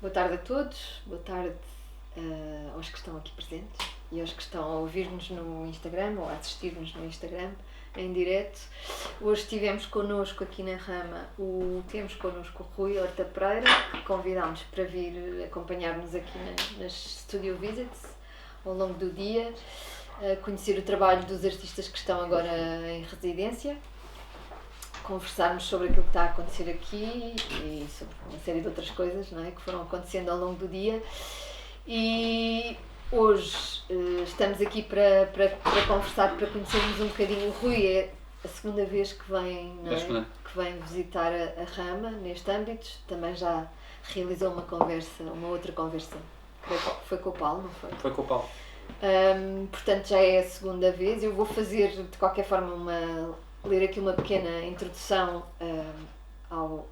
Boa tarde a todos, boa tarde aos que estão aqui presentes e aos que estão a ouvir-nos no Instagram ou a assistir-nos no Instagram em direto. Hoje tivemos connosco aqui na Rama, temos connosco o Rui Horta Pereira, que convidámos para vir acompanhar-nos aqui nas Studio Visits ao longo do dia, conhecer o trabalho dos artistas que estão agora em residência, conversarmos sobre aquilo que está a acontecer aqui e sobre uma série de outras coisas, não é, que foram acontecendo ao longo do dia. E hoje estamos aqui para conversar, para conhecermos um bocadinho. O Rui é a segunda vez que vem, não é? Que vem visitar a Rama neste âmbito. Também já realizou uma outra conversa, creio que foi com o Paulo, não foi? Foi com o Paulo. Portanto, já é a segunda vez. Eu vou fazer, de qualquer forma, ler aqui uma pequena introdução ao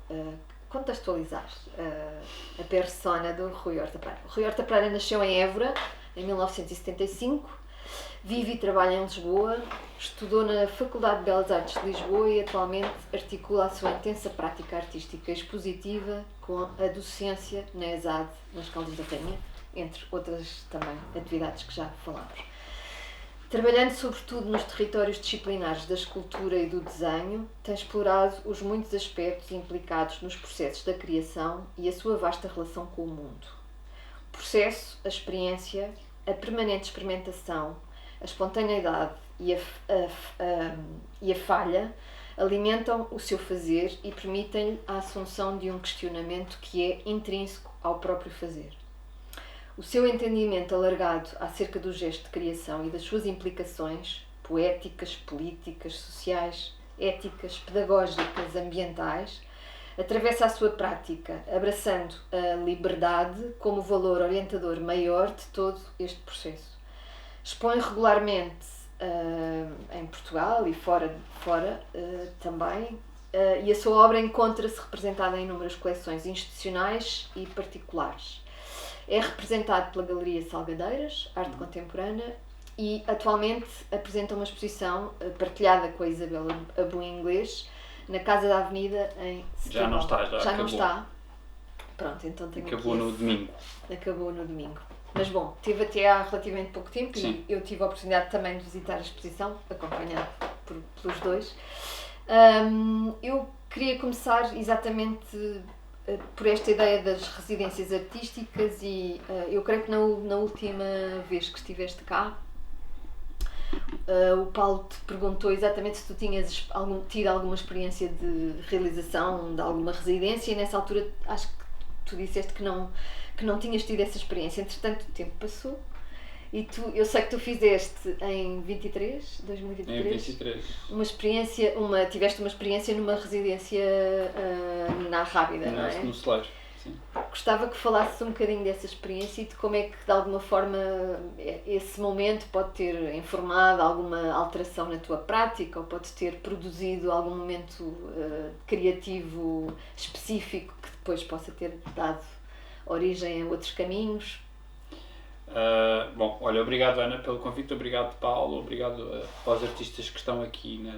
contextualizar a persona do Rui Horta Pereira. O Rui Horta Pereira nasceu em Évora em 1975, vive e trabalha em Lisboa, estudou na Faculdade de Belas Artes de Lisboa e atualmente articula a sua intensa prática artística expositiva com a docência na ESAD, nas Caldas da Rainha, entre outras também atividades que já falámos. Trabalhando sobretudo nos territórios disciplinares da escultura e do desenho, tem explorado os muitos aspectos implicados nos processos da criação e a sua vasta relação com o mundo. O processo, a experiência, a permanente experimentação, a espontaneidade e a falha alimentam o seu fazer e permitem-lhe a assunção de um questionamento que é intrínseco ao próprio fazer. O seu entendimento alargado acerca do gesto de criação e das suas implicações poéticas, políticas, sociais, éticas, pedagógicas, ambientais, atravessa a sua prática, abraçando a liberdade como valor orientador maior de todo este processo. Expõe regularmente em Portugal e fora também, e a sua obra encontra-se representada em inúmeras coleções institucionais e particulares. É representado pela Galeria Salgadeiras, Arte Contemporânea, e atualmente apresenta uma exposição partilhada com a Isabel Abu Inglês na Casa da Avenida em Setúbal. Já não está, já acabou. Não está. Pronto, então tenho Acabou aqui no domingo. Acabou no domingo. Mas bom, teve até há relativamente pouco tempo. Sim. E eu tive a oportunidade também de visitar a exposição, acompanhado pelos dois. Eu queria começar exatamente por esta ideia das residências artísticas e eu creio que na última vez que estiveste cá, o Paulo te perguntou exatamente se tu tinhas tido alguma experiência de realização de alguma residência e nessa altura acho que tu disseste que não tinhas tido essa experiência. Entretanto, o tempo passou e eu sei que tu fizeste em 2023, Em 23. tiveste uma experiência numa residência na Rábida, não é? No Celeiro, sim. Gostava que falasses um bocadinho dessa experiência e de como é que, de alguma forma, esse momento pode ter informado alguma alteração na tua prática ou pode ter produzido algum momento criativo específico que depois possa ter dado origem a outros caminhos. Bom, olha, obrigado Ana pelo convite, obrigado Paulo, obrigado aos artistas que estão aqui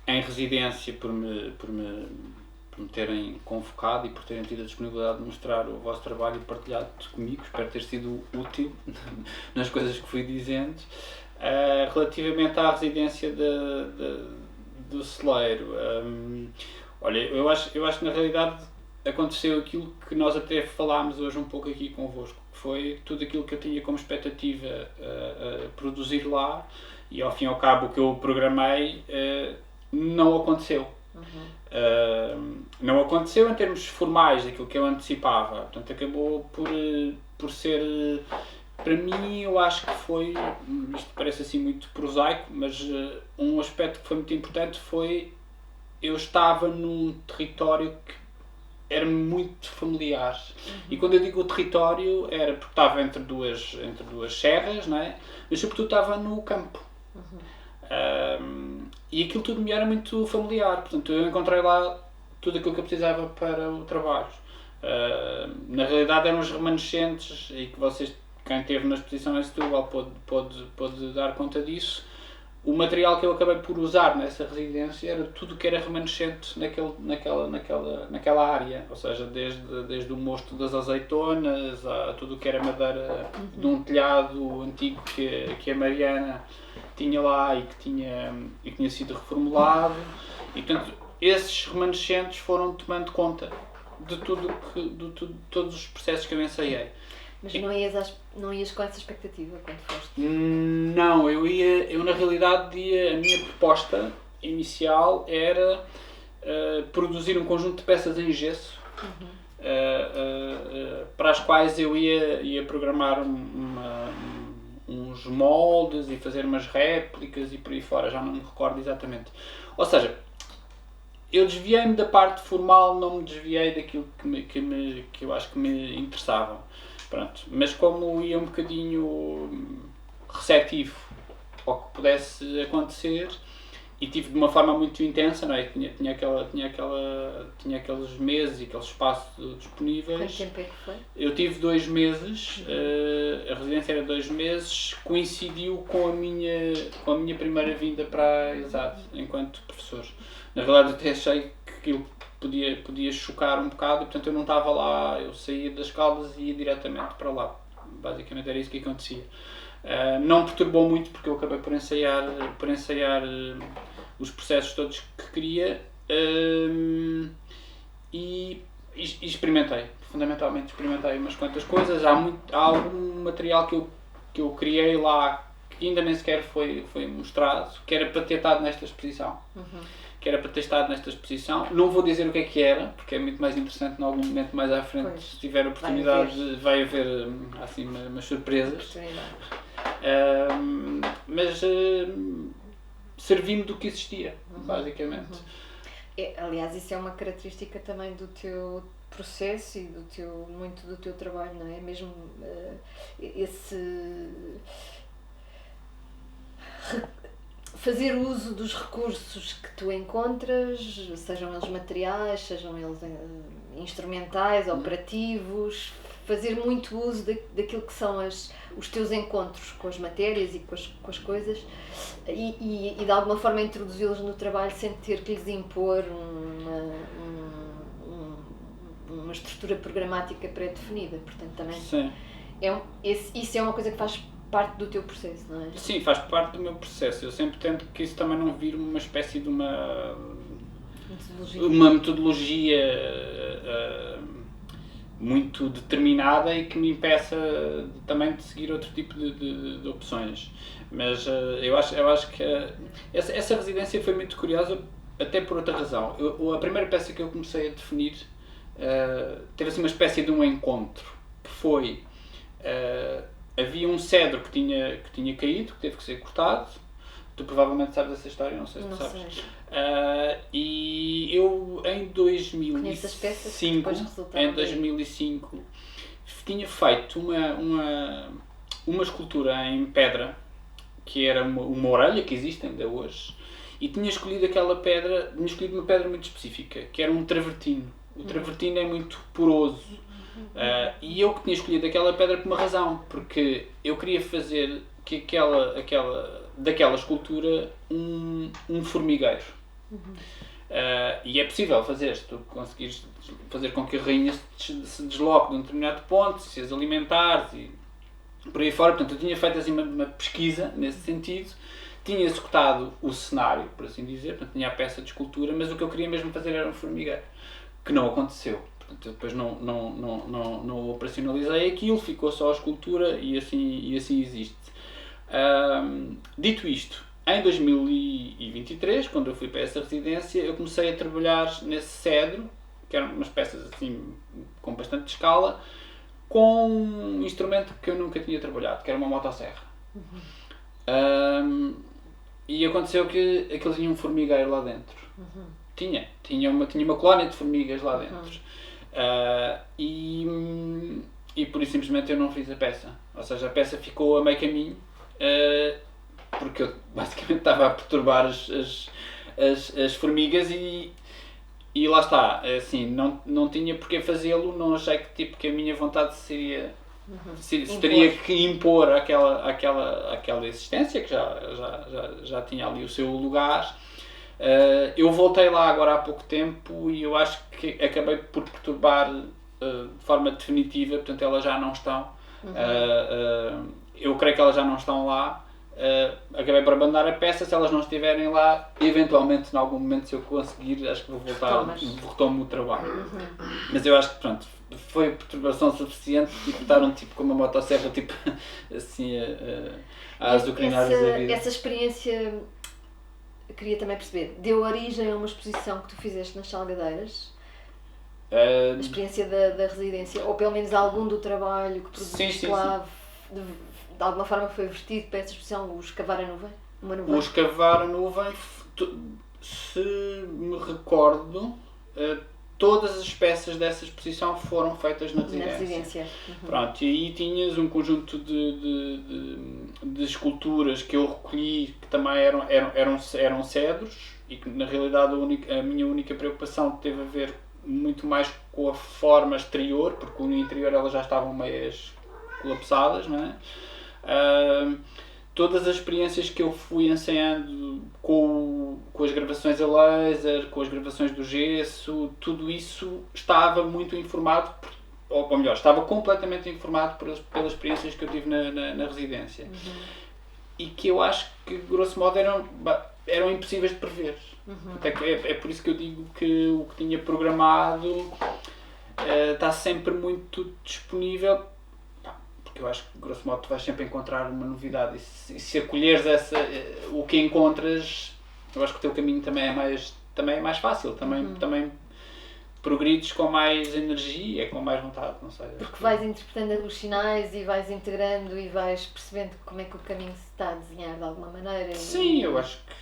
em residência por me terem convocado e por terem tido a disponibilidade de mostrar o vosso trabalho e partilhado comigo. Espero ter sido útil nas coisas que fui dizendo. Relativamente à residência do Celeiro, olha, eu acho que na realidade aconteceu aquilo que nós até falámos hoje um pouco aqui convosco, que foi tudo aquilo que eu tinha como expectativa a produzir lá e ao fim e ao cabo o que eu programei não aconteceu. Não aconteceu em termos formais daquilo que eu antecipava, portanto acabou por ser, para mim eu acho que foi, isto parece assim muito prosaico, mas um aspecto que foi muito importante foi, eu estava num território que era muito familiar. E quando eu digo o território era porque estava entre duas serras, não é? Mas sobretudo estava no campo. E aquilo tudo me era muito familiar, portanto eu encontrei lá tudo aquilo que eu precisava para o trabalho. Na realidade eram os remanescentes, e que vocês, quem esteve na exposição em Setúbal pôde dar conta disso, o material que eu acabei por usar nessa residência era tudo que era remanescente naquela área, ou seja, desde o mosto das azeitonas a tudo o que era madeira de um telhado antigo que a Mariana tinha lá e que tinha sido reformulado, e portanto esses remanescentes foram tomando conta de todos os processos que eu ensaiei. Mas não ias com essa expectativa quando foste? Não, eu na realidade a minha proposta inicial era produzir um conjunto de peças em gesso, para as quais eu ia programar uns moldes e fazer umas réplicas e por aí fora, já não me recordo exatamente. Ou seja, eu desviei-me da parte formal, não me desviei daquilo que eu acho que me interessava. Pronto. Mas como ia um bocadinho receptivo ao que pudesse acontecer, e tive de uma forma muito intensa, não é? Tinha aqueles meses e aquele espaço disponíveis. Quanto tempo é que foi? Eu tive 2 meses, a residência era 2 meses, coincidiu com a minha primeira vinda para a ESAD, enquanto professor. Na verdade até achei que aquilo podia chocar um bocado, e portanto eu não estava lá, eu saía das Caldas e ia diretamente para lá. Basicamente era isso que acontecia. Não me perturbou muito porque eu acabei por ensaiar os processos todos que queria, e experimentei, fundamentalmente experimentei umas quantas coisas. Há algum material que eu criei lá que ainda nem sequer foi mostrado, que era para ter estado nesta exposição. Não vou dizer o que era, porque é muito mais interessante em algum momento mais à frente, pois, se tiver oportunidade, vai haver assim umas surpresas. Mas servi-me do que existia, basicamente. Aliás, isso é uma característica também do teu processo e muito do teu trabalho, não é? Mesmo esse fazer uso dos recursos que tu encontras, sejam eles materiais, sejam eles instrumentais, operativos, fazer muito uso daquilo que são os teus encontros com as matérias e com as coisas, e de alguma forma introduzi-los no trabalho sem ter que lhes impor uma estrutura programática pré-definida. Portanto, também sim, isso é uma coisa que faz parte do teu processo, não é? Sim, faz parte do meu processo. Eu sempre tento que isso também não vire uma espécie de uma metodologia muito determinada e que me impeça também de seguir outro tipo de opções. Mas eu acho que essa residência foi muito curiosa, até por outra razão. A primeira peça que eu comecei a definir teve assim uma espécie de um encontro, que foi... havia um cedro que tinha caído, que teve que ser cortado. Tu provavelmente sabes essa história, não sei se tu sabes. E eu em 2005 tinha feito uma escultura em pedra, que era uma orelha que existe ainda hoje, e tinha escolhido uma pedra muito específica, que era um travertino. O travertino é muito poroso. E eu que tinha escolhido aquela pedra por uma razão, porque eu queria fazer que daquela escultura um formigueiro. E é possível fazer, se tu conseguires fazer com que a rainha se desloque de um determinado ponto, se as alimentares e por aí fora. Portanto, eu tinha feito assim uma pesquisa nesse sentido, tinha executado o cenário, por assim dizer, portanto, tinha a peça de escultura, mas o que eu queria mesmo fazer era um formigueiro, que não aconteceu. Portanto, eu depois não operacionalizei aquilo, ficou só a escultura e assim existe. Dito isto, em 2023, quando eu fui para essa residência, eu comecei a trabalhar nesse cedro, que eram umas peças assim com bastante escala, com um instrumento que eu nunca tinha trabalhado, que era uma motosserra. E aconteceu que aquilo tinha um formigueiro lá dentro. Tinha uma colónia de formigas lá dentro. E por isso simplesmente eu não fiz a peça. Ou seja, a peça ficou a meio caminho, porque eu basicamente estava a perturbar as formigas e lá está. Assim, não tinha porque fazê-lo, não achei que a minha vontade seria se teria que impor aquela existência que já tinha ali o seu lugar. Eu voltei lá agora há pouco tempo e eu acho que acabei por perturbar de forma definitiva, portanto elas já não estão. Eu creio que elas já não estão lá. Acabei por abandonar a peça. Se elas não estiverem lá, eventualmente, em algum momento, se eu conseguir, acho que vou voltar, retomo o trabalho. Mas eu acho que, pronto, foi perturbação suficiente, tipo, estar um tipo com uma motosserra, tipo, assim, a azucrinar a vida. Essa experiência, eu queria também perceber, deu origem a uma exposição que tu fizeste nas Salgadeiras? A experiência da residência, ou pelo menos algum do trabalho que produziste lá, de alguma forma foi vestido para essa exposição, o Escavar a Nuvem? O Escavar a Nuvem, se me recordo, todas as peças dessa exposição foram feitas na residência. Pronto, e aí tinhas um conjunto de esculturas que eu recolhi, que também eram cedros, e que na realidade a minha única preocupação teve a ver muito mais com a forma exterior, porque no interior elas já estavam meias colapsadas, não é? Todas as experiências que eu fui ensaiando com as gravações a laser, com as gravações do gesso, tudo isso estava muito informado, ou melhor, estava completamente informado pelas experiências que eu tive na residência. E que eu acho que, grosso modo, eram impossíveis de prever. É por isso que eu digo que o que tinha programado está sempre muito disponível, porque eu acho que, grosso modo, tu vais sempre encontrar uma novidade, e se acolheres o que encontras, eu acho que o teu caminho também é mais fácil, também progredes com mais energia, com mais vontade, não sei. Porque vais interpretando os sinais e vais integrando e vais percebendo como é que o caminho se está a desenhar de alguma maneira. Sim, eu acho que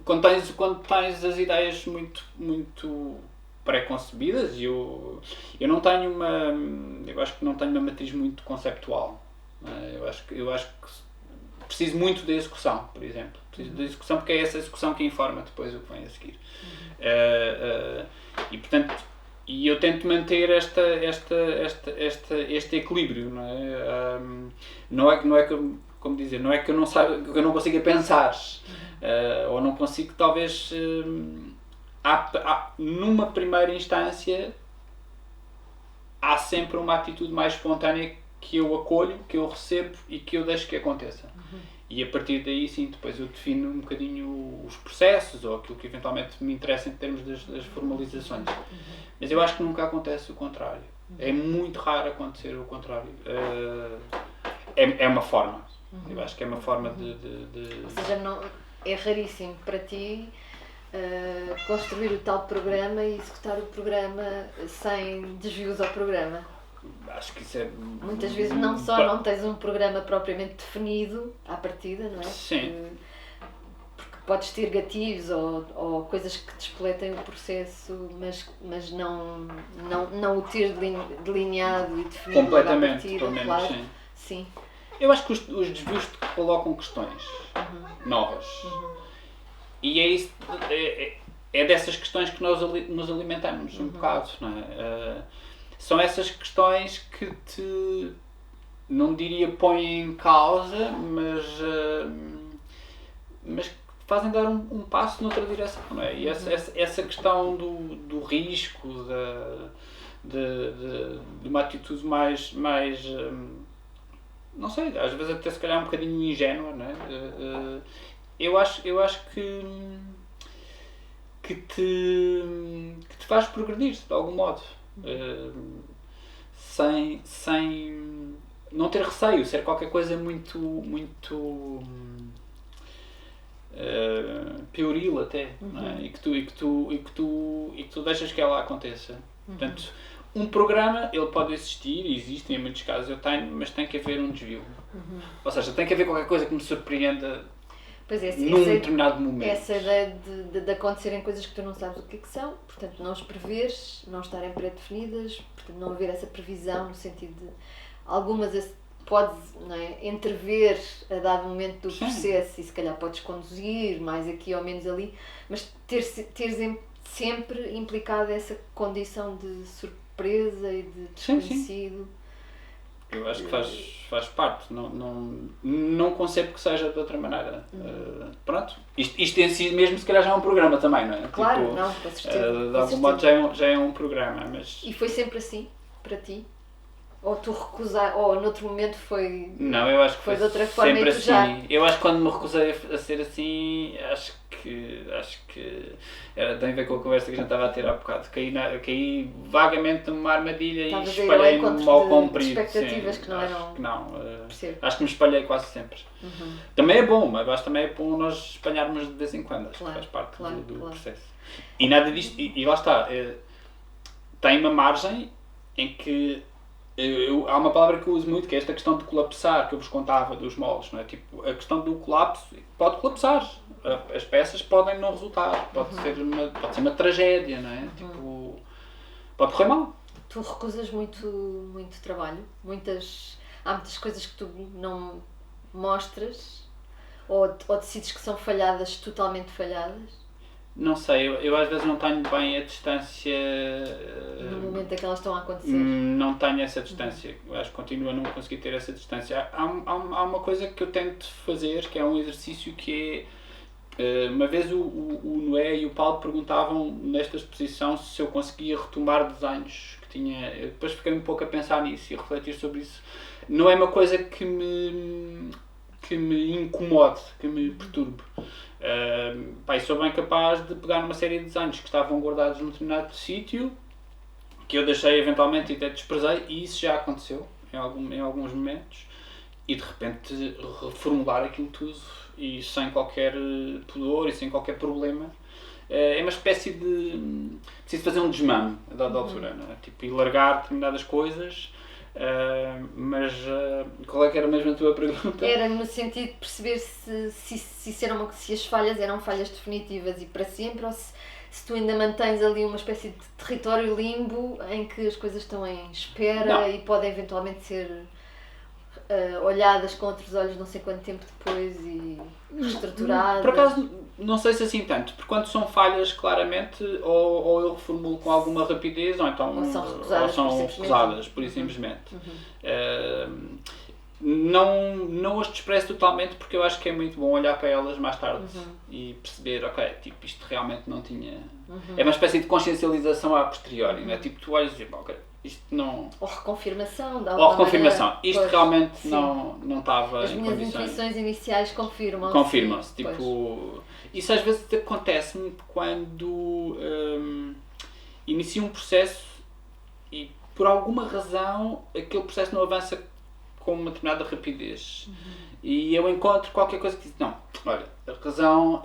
quando tens as ideias muito pré-concebidas, eu não tenho eu acho que não tenho uma matriz muito conceptual. Eu acho que preciso muito da execução, por exemplo. Preciso da execução porque é essa execução que informa depois o que vem a seguir. E portanto, eu tento manter este equilíbrio, não é? Não é que, como dizer, não é que eu não saiba, que eu não consiga pensar, ou não consigo talvez numa primeira instância há sempre uma atitude mais espontânea que eu acolho, que eu recebo e que eu deixo que aconteça. E a partir daí, sim, depois eu defino um bocadinho os processos ou aquilo que eventualmente me interessa em termos das formalizações. Mas eu acho que nunca acontece o contrário. É muito raro acontecer o contrário. É uma forma. Eu acho que é uma forma de... Ou seja, é raríssimo para ti construir o tal programa e executar o programa sem desvios ao programa. Acho que isso é... Muitas vezes não tens um programa propriamente definido à partida, não é? Sim. Porque podes ter gatilhos ou coisas que despoletem o processo, mas não o ter delineado e definido completamente, à partida, pelo menos, claro. Sim. Eu acho que os desvios te colocam questões novas. E é isso, é dessas questões que nós nos alimentamos um bocado, não é? São essas questões que te, não diria põem em causa, mas que te fazem dar um passo noutra direção, não é? E essa questão do risco, de uma atitude mais não sei, às vezes até se calhar um bocadinho ingênua, não é? Eu acho que te faz progredir de algum modo. Sem não ter receio, ser qualquer coisa muito pueril até, não é? e que tu deixas que ela aconteça. Portanto, um programa, ele pode existir, e existe em muitos casos, eu tenho, mas tem que haver um desvio. Ou seja, tem que haver qualquer coisa que me surpreenda num determinado momento. Essa ideia de acontecerem coisas que tu não sabes o que são, portanto não as preveres, não estarem pré-definidas, portanto não haver essa previsão no sentido de algumas podes, não é, entrever a dado momento do processo e se calhar podes conduzir mais aqui ou menos ali, mas teres sempre implicado essa condição de surpresa e de desconhecido. Eu acho que faz parte, não concebo que seja de outra maneira. Pronto, isto em si mesmo se calhar já é um programa também, não é? Claro, tipo, não, com certeza. De algum modo já é um programa, mas... E foi sempre assim, para ti? Ou tu recusar, ou noutro momento foi... Não, eu acho que foi de outra forma sempre e tu assim. já... Eu acho que quando me recusei a ser assim, acho que tem a ver com a conversa que a gente estava a ter há bocado. Caí vagamente numa armadilha e espalhei-me mal comprido. Expectativas sim, que não eram... Acho que me espalhei quase sempre. Também é bom, mas também é bom nós espalharmos de vez em quando. Acho que faz parte do processo. E nada disto, e lá está, tem uma margem em que há uma palavra que eu uso muito, que é esta questão de colapsar, que eu vos contava dos moldes, não é? Tipo, a questão do colapso pode colapsar, as peças podem não resultar, pode ser uma tragédia, não é? Tipo, pode correr mal. Tu recusas muito trabalho, há muitas coisas que tu não mostras, ou decides que são falhadas, totalmente falhadas? Não sei, eu às vezes não tenho bem a distância... No momento em que elas estão a acontecer? Não tenho essa distância, acho que continuo a não conseguir ter essa distância. Há uma coisa que eu tento fazer, que é um exercício que é... Uma vez o Noé e o Paulo perguntavam nesta exposição se eu conseguia retomar desenhos que tinha... Eu depois fiquei um pouco a pensar nisso e a refletir sobre isso. Não é uma coisa que me incomode, que me perturbe. Eu sou bem capaz de pegar numa série de desenhos que estavam guardados num determinado sítio, que eu deixei eventualmente e até desprezei, e isso já aconteceu em alguns momentos, e de repente reformular aquilo tudo e sem qualquer pudor e sem qualquer problema. É uma espécie de... preciso fazer um desmame a dada altura, não é? Tipo, e largar determinadas coisas. Mas qual é que era mesmo a tua pergunta? Era no sentido de perceber se as falhas eram falhas definitivas e para sempre, ou se tu ainda mantens ali uma espécie de território limbo em que as coisas estão em espera e podem eventualmente ser olhadas com outros olhos não sei quanto tempo depois e reestruturadas. Por acaso não sei se assim tanto, porque quando são falhas claramente ou eu reformulo com alguma rapidez ou então são recusadas por simplesmente. Não as desprezo totalmente, porque eu acho que é muito bom olhar para elas mais tarde e perceber, ok, tipo, isto realmente não tinha... É uma espécie de consciencialização a posteriori, não é? Tipo, tu olhas e dizes, ok, isto não... Ou reconfirmação, de alguma maneira. Isto pois, realmente não estava em condições. As minhas intuições iniciais confirmam-se. Confirmam-se, tipo... Isso às vezes acontece-me quando inicio um processo e por alguma razão aquele processo não avança com uma determinada rapidez. E eu encontro qualquer coisa que diz, não, olha, a razão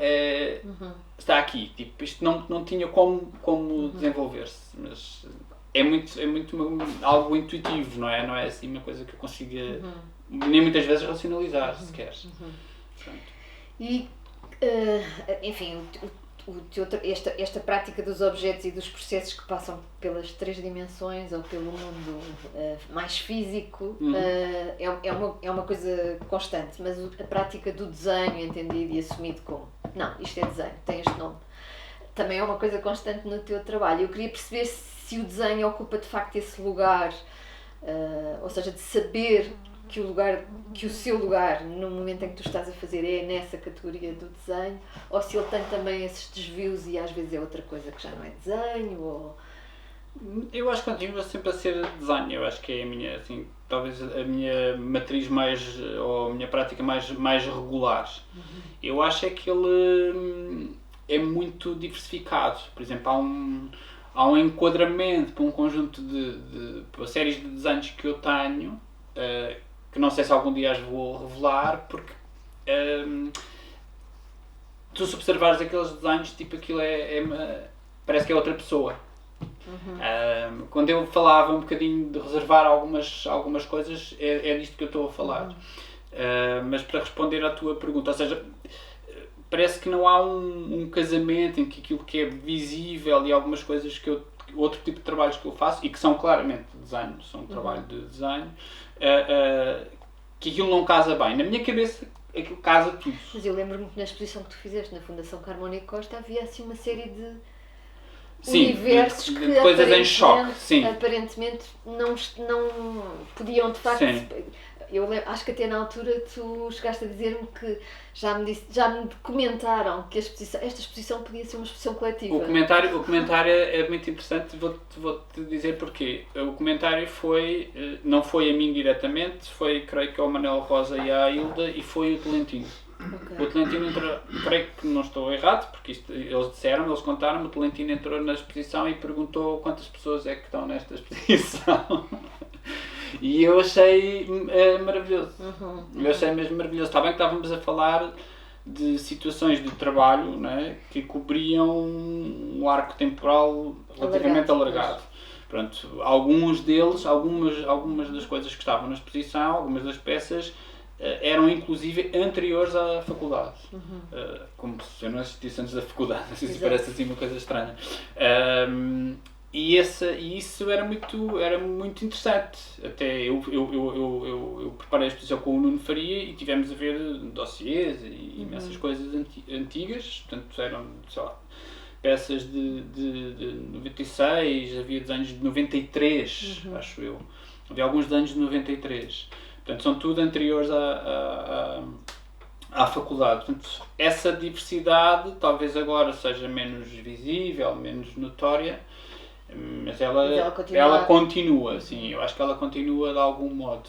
está aqui, tipo, isto não tinha como desenvolver-se, mas é muito algo intuitivo, não é assim uma coisa que eu consiga nem muitas vezes racionalizar sequer. E, enfim, esta prática dos objetos e dos processos que passam pelas 3 dimensões ou pelo mundo mais físico é uma coisa constante, mas a prática do desenho entendido e assumido como não, isto é desenho, tem este nome, também é uma coisa constante no teu trabalho. Eu queria perceber se o desenho ocupa de facto esse lugar, ou seja, de saber que o seu lugar no momento em que tu estás a fazer é nessa categoria do desenho, ou se ele tem também esses desvios e às vezes é outra coisa que já não é desenho, ou... Eu acho que continua sempre a ser desenho. Eu acho que é a minha, assim, talvez a minha matriz ou a minha prática mais regular. Eu acho é que ele é muito diversificado. Por exemplo, há um enquadramento para um conjunto para séries de desenhos que eu tenho, que não sei se algum dia as vou revelar, porque tu se observares aqueles desenhos, tipo, aquilo parece que é outra pessoa. Quando eu falava um bocadinho de reservar algumas coisas, é disto que eu estou a falar. Mas para responder à tua pergunta, ou seja, parece que não há um casamento em que aquilo que é visível e algumas coisas outro tipo de trabalhos que eu faço, e que são claramente desenho, são um trabalho de desenho, que aquilo não casa bem. Na minha cabeça, aquilo casa tudo. Mas eu lembro-me que na exposição que tu fizeste na Fundação Carmona e Costa havia assim uma série universos que coisas em choque, sim. aparentemente não podiam de facto. Sim. Eu acho que até na altura tu chegaste a dizer-me que já me comentaram que esta exposição podia ser uma exposição coletiva. O comentário é muito interessante, vou-te dizer porquê. O comentário não foi a mim diretamente, foi, creio que ao Manuel Rosa e à Hilda, e foi o Tolentino. Okay. O Tolentino entrou, creio que não estou errado, porque eles contaram-me, o Tolentino entrou na exposição e perguntou quantas pessoas é que estão nesta exposição. E eu achei maravilhoso. Eu achei mesmo maravilhoso. Está bem que estávamos a falar de situações de trabalho, né, que cobriam um arco temporal relativamente alargado. Pronto, alguns deles, algumas das coisas que estavam na exposição, algumas das peças, eram inclusive anteriores à faculdade. Como se eu não assistisse antes da faculdade. Não sei se parece assim uma coisa estranha. E isso era muito interessante. Até eu preparei a exposição com o Nuno Faria e tivemos a ver dossiês e imensas coisas antigas. Portanto, eram, sei lá, peças de 96, havia desenhos de 93, acho eu. Havia alguns desenhos de 93. Portanto, são tudo anteriores à faculdade. Portanto, essa diversidade talvez agora seja menos visível, menos notória, mas ela continua, sim, eu acho que ela continua de algum modo.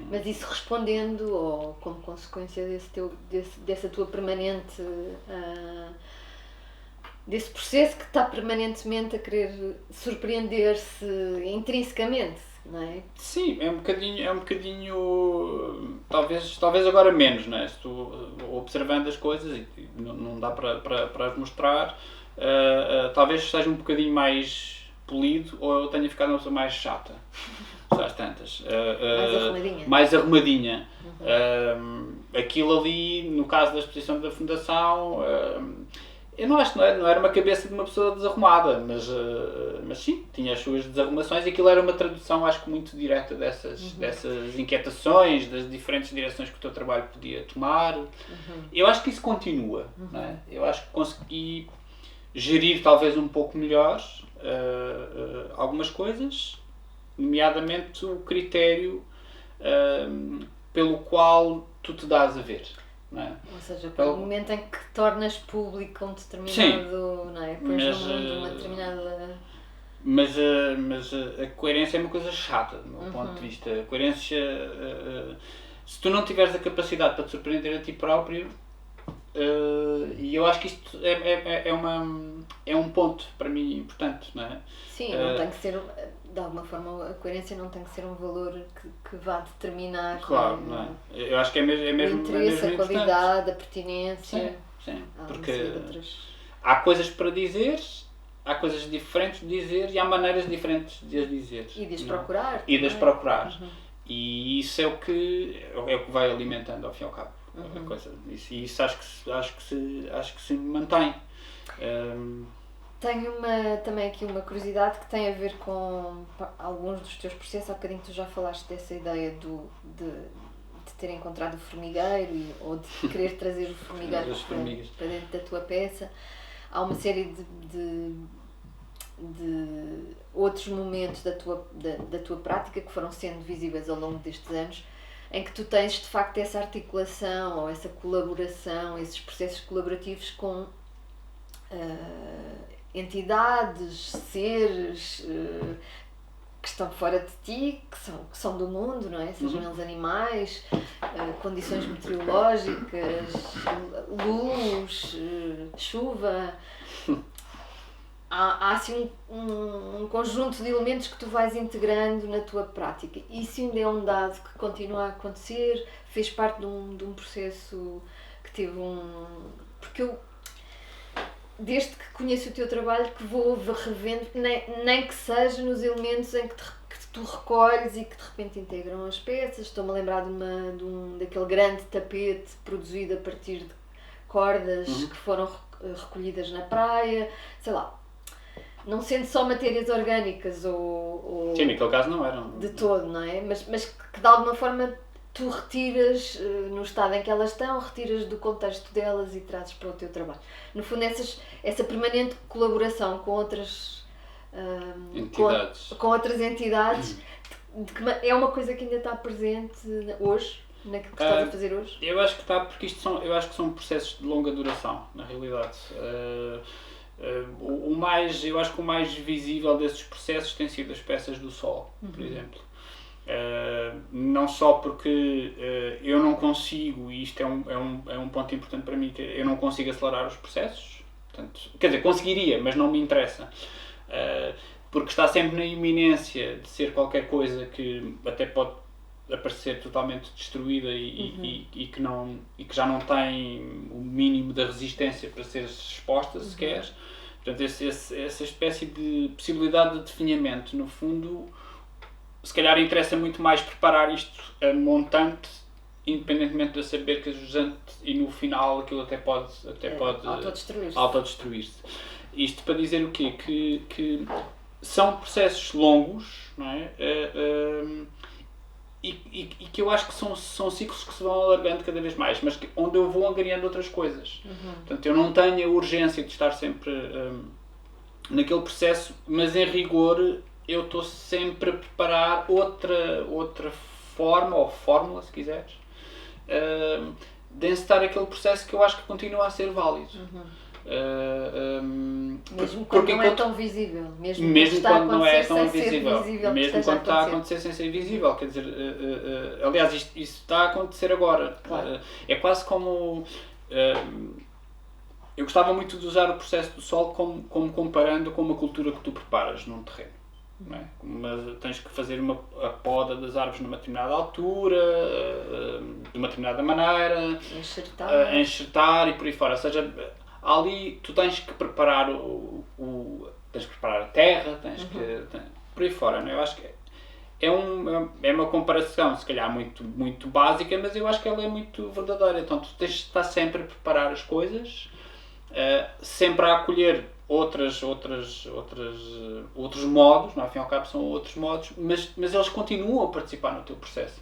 Mas isso respondendo, ou como consequência dessa tua permanente, desse processo que está permanentemente a querer surpreender-se intrinsecamente, não é? Sim, é um bocadinho talvez agora menos, não é? Estou observando as coisas e não dá para as mostrar. Talvez seja um bocadinho mais polido, ou eu tenha ficado uma pessoa mais chata, às tantas. Mais arrumadinha. Aquilo ali, no caso da exposição da Fundação, eu não acho que não era uma cabeça de uma pessoa desarrumada, mas sim, tinha as suas desarrumações, e aquilo era uma tradução, acho que muito direta dessas inquietações, das diferentes direções que o teu trabalho podia tomar. Eu acho que isso continua, não é? Eu acho que consegui gerir talvez um pouco melhor algumas coisas, nomeadamente o critério pelo qual tu te dás a ver. Não é? Ou seja, pelo momento em que tornas público um determinado, não é? Pões no mundo uma determinada... Mas a coerência é uma coisa chata, do meu ponto de vista. A coerência, se tu não tiveres a capacidade para te surpreender a ti próprio, e eu acho que isto é um ponto para mim importante, não é? Sim, não tem que ser, de alguma forma, a coerência não tem que ser um valor que vá determinar, claro, não é? Eu acho que é mesmo o interesse, a qualidade, a pertinência. Sim, porque há coisas para dizer, há coisas diferentes de dizer e há maneiras diferentes de as dizer. E de as procurar. E de as procurar. E isso é o que vai alimentando, ao fim e ao cabo. A coisa. Isso acho que se mantém. Tenho também aqui uma curiosidade que tem a ver com alguns dos teus processos. Há bocadinho tu já falaste dessa ideia de ter encontrado o formigueiro ou de querer trazer o formigueiro para dentro da tua peça. Há uma série de outros momentos da tua prática que foram sendo visíveis ao longo destes anos, em que tu tens de facto essa articulação ou essa colaboração, esses processos colaborativos com entidades, seres que estão fora de ti, que são do mundo, não é? Sejam eles animais, condições meteorológicas, luz, chuva. Há assim um conjunto de elementos que tu vais integrando na tua prática. Isso ainda é um dado que continua a acontecer, fez parte de um processo que teve porque eu, desde que conheço o teu trabalho, que vou revendo, nem que seja nos elementos em que tu recolhes e que de repente integram as peças. Estou-me a lembrar daquele grande tapete produzido a partir de cordas que foram recolhidas na praia, sei lá. Não sendo só matérias orgânicas ou... Sim, naquele caso não eram. De todo, não é? Mas que de alguma forma tu retiras, no estado em que elas estão, retiras do contexto delas e trazes para o teu trabalho. No fundo, essa permanente colaboração com outras entidades, com outras entidades é uma coisa que ainda está presente hoje, naquilo que estás a fazer hoje? Eu acho que está, porque eu acho que são processos de longa duração, na realidade. Eu acho que o mais visível desses processos tem sido as peças do Sol, por exemplo. Não só porque eu não consigo, e isto é um ponto importante para mim, que eu não consigo acelerar os processos, portanto, quer dizer, conseguiria, mas não me interessa, porque está sempre na iminência de ser qualquer coisa que até pode aparecer totalmente destruída e que já não tem o mínimo da resistência para ser exposta sequer. Portanto, essa espécie de possibilidade de definhamento, no fundo, se calhar interessa muito mais preparar isto a montante, independentemente de eu saber que a jusante e no final aquilo até pode autodestruir-se. Isto para dizer o quê? Que são processos longos, não é? E que eu acho que são ciclos que se vão alargando cada vez mais, mas onde eu vou angariando outras coisas. Portanto, eu não tenho a urgência de estar sempre naquele processo, mas em rigor eu estou sempre a preparar outra forma, ou fórmula, se quiseres, de encetar aquele processo que eu acho que continua a ser válido. Mesmo quando não é tão visível, mesmo quando não é tão visível, mesmo quando está a acontecer sem ser visível, quer dizer, aliás, isso está a acontecer agora. Claro. É quase como eu gostava muito de usar o processo do Sol como comparando com uma cultura que tu preparas num terreno. Não é? Mas tens que fazer a poda das árvores numa determinada altura, de uma determinada maneira, enxertar e por aí fora. Ou seja, ali tu tens que preparar tens que preparar a terra, por aí fora. Não é? Eu acho que é uma comparação, se calhar muito, muito básica, mas eu acho que ela é muito verdadeira. Então tu tens de estar sempre a preparar as coisas, sempre a acolher outros modos, no fim e ao cabo são outros modos, mas eles continuam a participar no teu processo.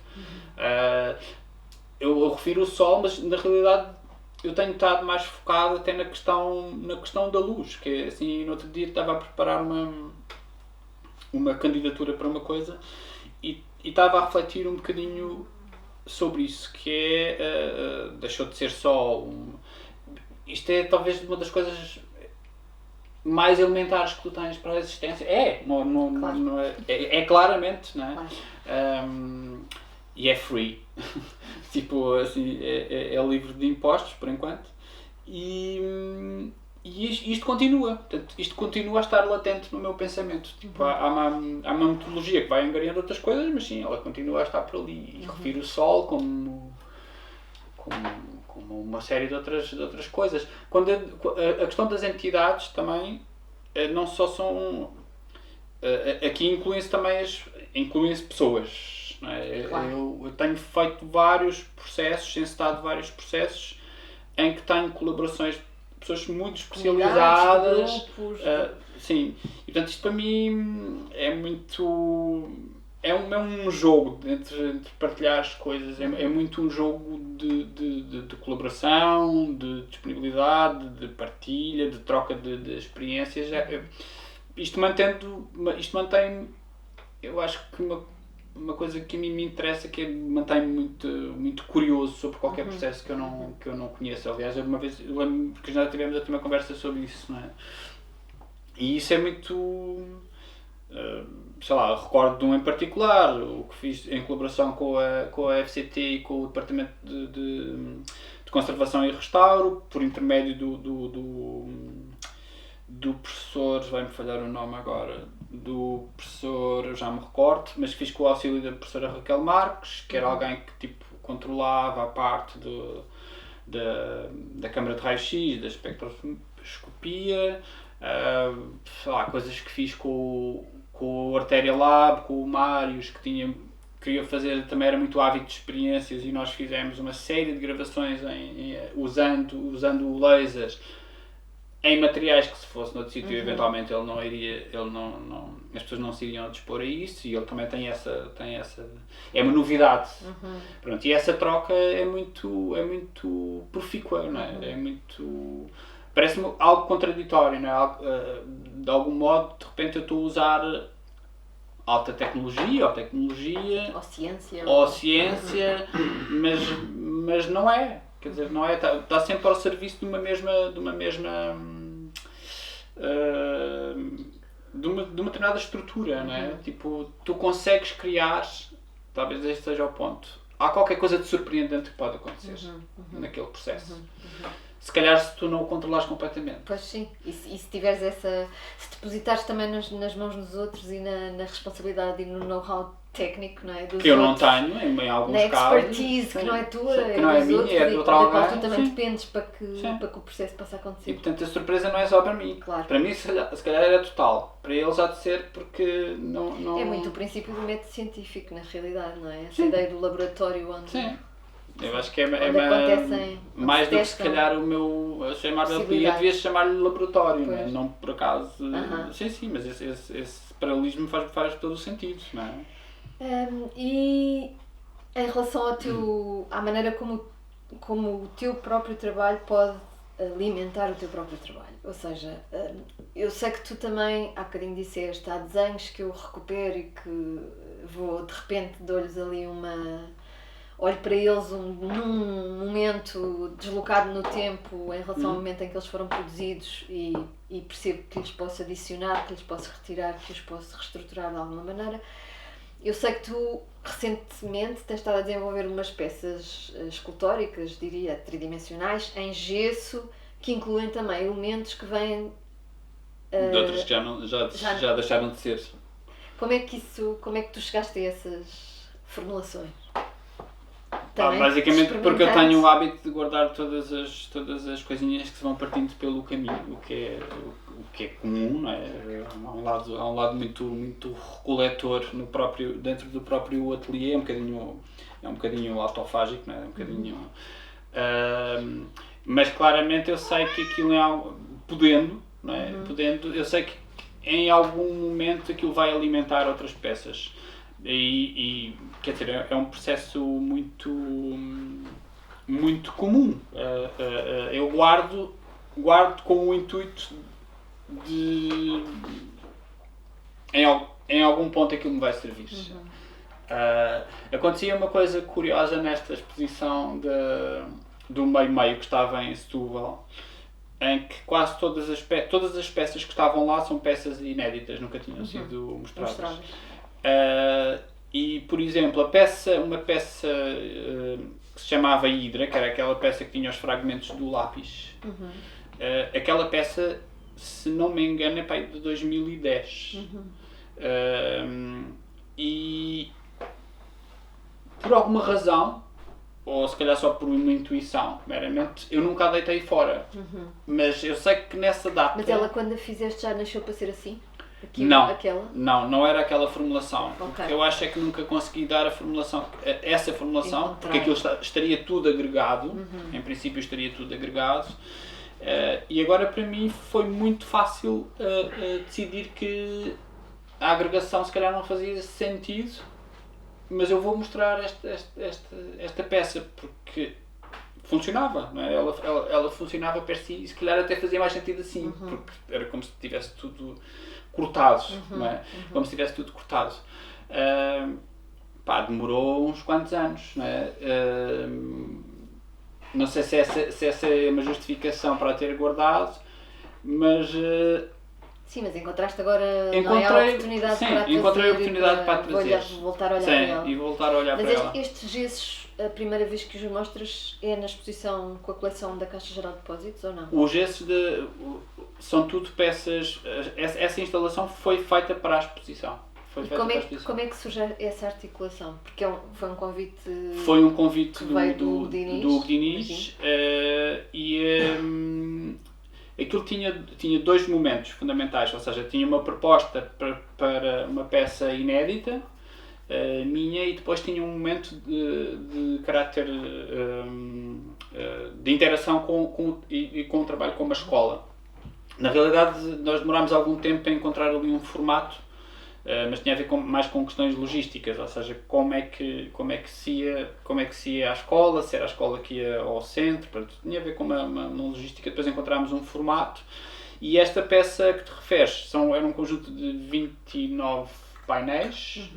Eu refiro o Sol, mas na realidade eu tenho estado mais focado até na questão da luz, que assim, no outro dia estava a preparar uma candidatura para uma coisa e estava a refletir um bocadinho sobre isso, que deixou de ser só isto é talvez uma das coisas mais elementares que tu tens para a existência. Claro. É claramente, não é? Claro. E é free. Tipo, assim, é livre de impostos, por enquanto. E isto continua. Portanto, isto continua a estar latente no meu pensamento. Tipo, há uma metodologia que vai angariando outras coisas, mas sim, ela continua a estar por ali. E refiro o Sol como uma série de outras coisas. Quando a questão das entidades também não só são... aqui incluem-se pessoas. Não é? Claro. Eu tenho feito vários processos, encetado vários processos em que tenho colaborações de pessoas muito especializadas. Sim. E portanto isto para mim é muito... É um jogo entre partilhar as coisas, é muito um jogo de colaboração, de disponibilidade, de partilha, de troca de experiências. Isto mantém, eu acho que uma coisa que a mim me interessa, que mantém-me muito, muito curioso sobre qualquer processo que eu não conheço. Aliás, uma vez, eu lembro que já tivemos até uma conversa sobre isso, não é? E isso é muito... sei lá, recordo de um em particular, o que fiz em colaboração com a FCT e com o Departamento de Conservação e Restauro, por intermédio do professor, vai-me falhar o nome agora, do professor, eu já me recordo, mas fiz com o auxílio da professora Raquel Marques, que era alguém que tipo, controlava a parte da câmara de raio-x, da espectroscopia, sei lá, coisas que fiz com o Artéria Lab, com o Mários, que queria fazer, também era muito ávido de experiências, e nós fizemos uma série de gravações usando lasers em materiais que se fosse noutro sítio, eventualmente ele não iria, as pessoas não se iriam dispor a isso, e ele também tem essa é uma novidade. Pronto, e essa troca é muito profícua, não é? É muito, parece-me algo contraditório, não é? Algo, de algum modo, de repente eu estou a usar alta tecnologia, ou ciência, mas não é. Quer dizer, não é, está sempre ao serviço de uma determinada estrutura, não é? Tipo, tu consegues criar, talvez este seja o ponto, há qualquer coisa de surpreendente que pode acontecer naquele processo. Se calhar se tu não o controlares completamente. Pois sim, e se tiveres se depositares também nas mãos dos outros e na responsabilidade e no know-how técnico, não é? Dos que eu outros, não tenho, em alguns na casos. expertise que não é tua, que não é minha, outros, é de outra alguém. da qual tu também dependes para que o processo possa acontecer. E portanto a surpresa não é só para mim. Claro. Para mim se calhar era total. Para eles há de ser porque não... É muito o princípio do método científico, na realidade, não é? Essa ideia do laboratório onde... Sim. Eu acho que acontecem, mais do que se calhar o meu chamar-lhe devia chamar-lhe laboratório, não é? Não por acaso. Sim, mas esse paralelismo faz todo o sentido, não é? E em relação à maneira como o teu próprio trabalho pode alimentar o teu próprio trabalho, ou seja, eu sei que tu também há bocadinho disseste, há desenhos que eu recupero e que vou de repente dou-lhes ali olho para eles num momento deslocado no tempo em relação ao momento em que eles foram produzidos e percebo que lhes posso adicionar, que lhes posso retirar, que lhes posso reestruturar de alguma maneira. Eu sei que tu recentemente tens estado a desenvolver umas peças escultóricas, diria, tridimensionais, em gesso, que incluem também elementos que vêm... de outras que já deixaram de ser. Como é que tu chegaste a essas formulações? Basicamente porque eu tenho o hábito de guardar todas as coisinhas que se vão partindo pelo caminho, o que é comum, não é? Há um lado muito recoletor dentro do próprio ateliê, é um bocadinho autofágico, não é? Um bocadinho, mas claramente eu sei que aquilo podendo, não é? Podendo, eu sei que em algum momento aquilo vai alimentar outras peças. E quer dizer, é um processo muito comum. Eu guardo com o intuito de em algum ponto aquilo me vai servir. Acontecia uma coisa curiosa nesta exposição do meio que estava em Setúbal, em que quase todas as peças que estavam lá são peças inéditas, nunca tinham sido mostradas. E, por exemplo, uma peça que se chamava Hidra, que era aquela peça que tinha os fragmentos do lápis, aquela peça, se não me engano, é de 2010. E por alguma razão, ou se calhar só por uma intuição, meramente, eu nunca a deitei fora. Mas eu sei que nessa data... Mas ela, quando a fizeste, já nasceu para ser assim? Não era aquela formulação. Okay. Eu acho é que nunca consegui dar essa formulação, porque aquilo estaria tudo agregado, em princípio estaria tudo agregado, e agora para mim foi muito fácil decidir que a agregação se calhar não fazia sentido, mas eu vou mostrar esta peça, porque funcionava, não é? Ela funcionava per si, e se calhar até fazia mais sentido assim, porque era como se tivesse tudo cortado, não é? Como se tivesse tudo cortado. Demorou uns quantos anos, não é? Não sei se essa é uma justificação para a ter guardado, mas... Sim, mas encontraste agora a oportunidade para a trazer. Voltar a olhar para ela. E voltar a olhar para ela. Mas estes gessos, a primeira vez que os mostras é na exposição com a coleção da Caixa Geral de Depósitos ou não? Os gessos são tudo peças... Essa instalação foi feita para a exposição. Como é que surge essa articulação? Porque foi um convite... Foi um convite do Diniz aquilo tinha dois momentos fundamentais, ou seja, tinha uma proposta para uma peça inédita minha, e depois tinha um momento de caráter de interação com o trabalho com uma escola. Na realidade, nós demorámos algum tempo a encontrar ali um formato, mas tinha a ver mais com questões logísticas, ou seja, como é que se ia à escola, se era a escola que ia ao centro, portanto, tinha a ver com uma logística. Depois encontramos um formato, e esta peça que te referes era um conjunto de 29 painéis,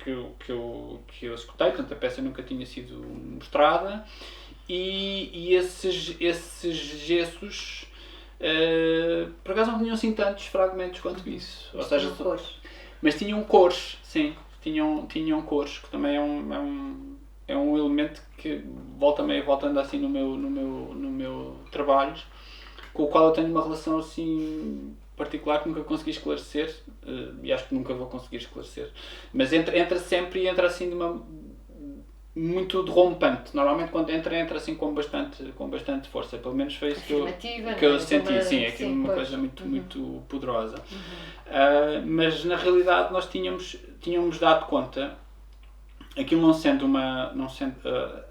que eu escutei, portanto a peça nunca tinha sido mostrada, e esses gessos por acaso não tinham assim tantos fragmentos quanto isso. Ou seja, mas tinham cores, sim, tinham cores, que também é um elemento que volta meio voltando assim no meu trabalho, com o qual eu tenho uma relação assim particular que nunca consegui esclarecer, e acho que nunca vou conseguir esclarecer, mas entra sempre, e entra assim de uma muito derrompante. Normalmente quando entra assim com bastante força. Pelo menos foi isso que eu senti. Sim, é uma coisa muito poderosa. Mas na realidade nós tínhamos dado conta, aquilo não sendo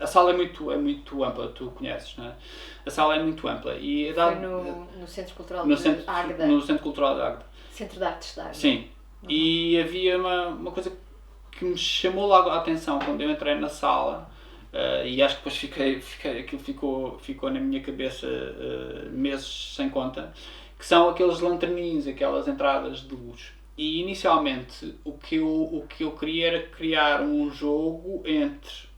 a sala é muito ampla, tu conheces, não é? A sala é muito ampla. E foi no Centro Cultural de Águeda. No Centro Cultural de Águeda. Centro de Artes de Águeda. Sim. E havia uma coisa que me chamou logo a atenção quando eu entrei na sala, e acho que depois aquilo ficou na minha cabeça meses sem conta, que são aqueles lanterninhos, aquelas entradas de luz. E inicialmente o que eu queria era criar um jogo entre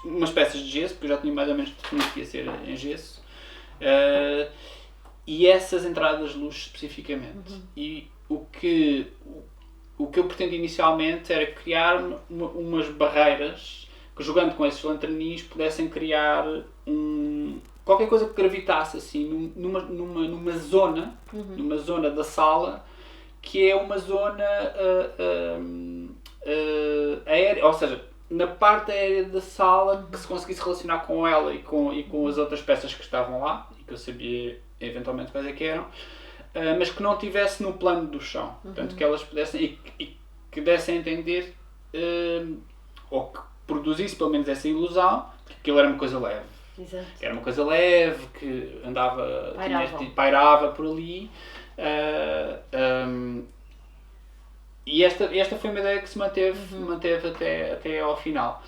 umas peças de gesso, porque eu já tinha mais ou menos definido que ia ser em gesso, e essas entradas de luz especificamente. E o que eu pretendi inicialmente era criar umas barreiras que, jogando com esses lanterninhos, pudessem criar qualquer coisa que gravitasse assim numa zona da sala, que é uma zona aérea, ou seja, na parte aérea da sala, que se conseguisse relacionar com ela e com as outras peças que estavam lá, e que eu sabia eventualmente quais é que eram, mas que não estivesse no plano do chão. Portanto, que elas pudessem, e que dessem a entender, ou que produzisse pelo menos essa ilusão, que aquilo era uma coisa leve. Exato. Era uma coisa leve, que pairava por ali. E esta foi uma ideia que se manteve até ao final.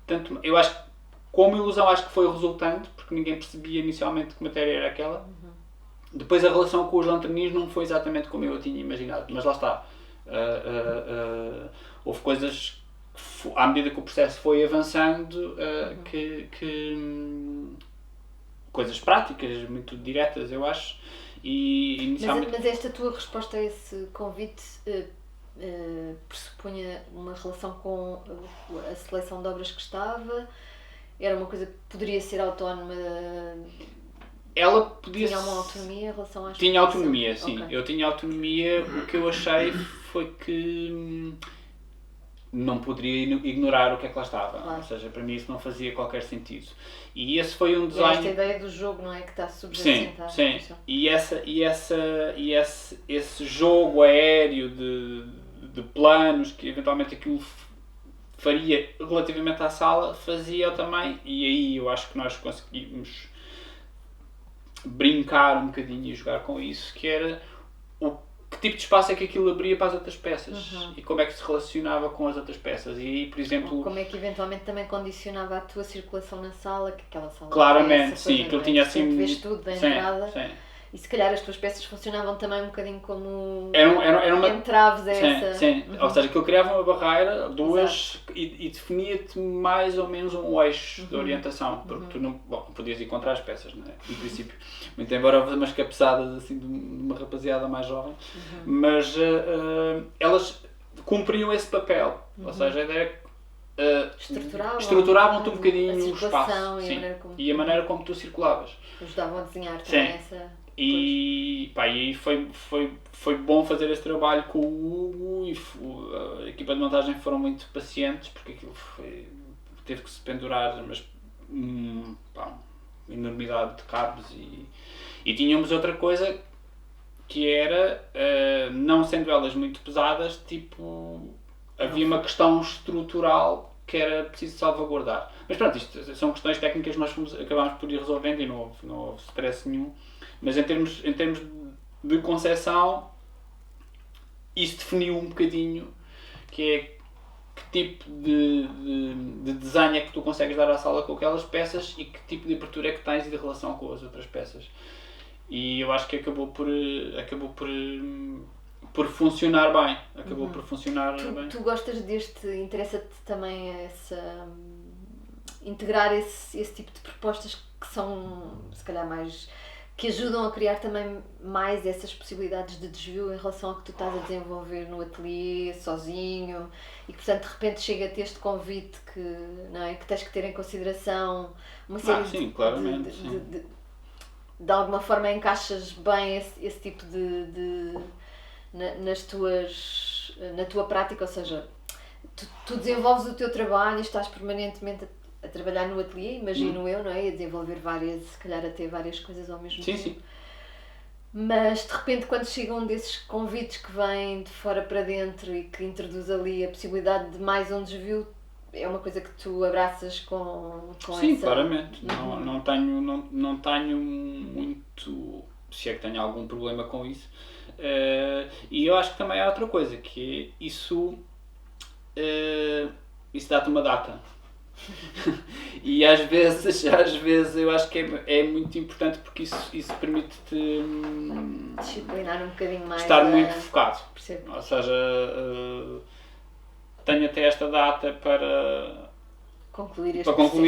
Portanto, eu acho que, como ilusão, acho que foi o resultante, porque ninguém percebia inicialmente que matéria era aquela. Depois a relação com os lanterninhos não foi exatamente como eu tinha imaginado, mas lá está. Houve coisas que, à medida que o processo foi avançando, coisas práticas, muito diretas, eu acho. E inicialmente... Mas esta tua resposta a esse convite pressupunha uma relação com a seleção de obras que estava? Era uma coisa que poderia ser autónoma? Ela podia... Tinha uma autonomia em relação às... Tinha autonomia, sim. Okay. Eu tinha autonomia. O que eu achei foi que não poderia ignorar o que é que lá estava. Claro. Ou seja, para mim isso não fazia qualquer sentido. E esse foi um design... Esta ideia do jogo, não é? Que está subjacente. Sim. E esse jogo aéreo de planos, que eventualmente aquilo faria relativamente à sala, fazia também. E aí eu acho que nós conseguimos brincar um bocadinho e jogar com isso, que era que tipo de espaço é que aquilo abria para as outras peças, e como é que se relacionava com as outras peças. E aí, por exemplo... Como é que eventualmente também condicionava a tua circulação na sala, que aquela sala... Claramente, sim, que ele tinha assim... Vês tudo da entrada. Sim. E se calhar as tuas peças funcionavam também um bocadinho como era uma... entraves a essa... Sim. Ou seja, que eu criava uma barreira, duas, e definia-te mais ou menos um eixo de orientação, porque tu não podias encontrar as peças, não é? No princípio. Muito embora houve umas cabeçadas assim de uma rapaziada mais jovem, mas elas cumpriam esse papel, ou seja, a ideia estruturavam-te um bocadinho o espaço, e a maneira como tu circulavas. Ajudavam a desenhar também essa... E aí foi bom fazer esse trabalho com o Hugo, e a equipa de montagem foram muito pacientes, porque aquilo teve que se pendurar, mas uma enormidade de cabos, e tínhamos outra coisa que era, não sendo elas muito pesadas, havia uma questão estrutural que era preciso salvaguardar. Mas pronto, isto são questões técnicas que nós acabámos por ir resolvendo, e não houve stress nenhum. Mas em termos de concepção, isso definiu um bocadinho que é que tipo de desenho é que tu consegues dar à sala com aquelas peças e que tipo de abertura é que tens de relação com as outras peças. E eu acho que acabou por funcionar bem. Acabou por funcionar bem. Tu gostas deste, interessa-te também integrar esse tipo de propostas que são, se calhar, mais, que ajudam a criar também mais essas possibilidades de desvio em relação ao que tu estás a desenvolver no ateliê, sozinho, e que, portanto, de repente chega-te este convite que, não é, que tens que ter em consideração uma série sim, claramente, sim. De alguma forma encaixas bem esse tipo na tua prática, ou seja, tu desenvolves o teu trabalho e estás permanentemente a trabalhar no ateliê, imagino eu, não é? E a desenvolver se calhar até várias coisas ao mesmo tempo. Sim. Mas de repente, quando chega um desses convites que vem de fora para dentro e que introduz ali a possibilidade de mais um desvio, é uma coisa que tu abraças com sim, essa... claramente. Não tenho muito, se é que tenho algum problema com isso. E eu acho que também há outra coisa, que é isso dá-te uma data. E às vezes eu acho que é muito importante, porque isso permite-te disciplinar um bocadinho mais, estar muito focado. Percebo. Ou seja, tenho até esta data para concluir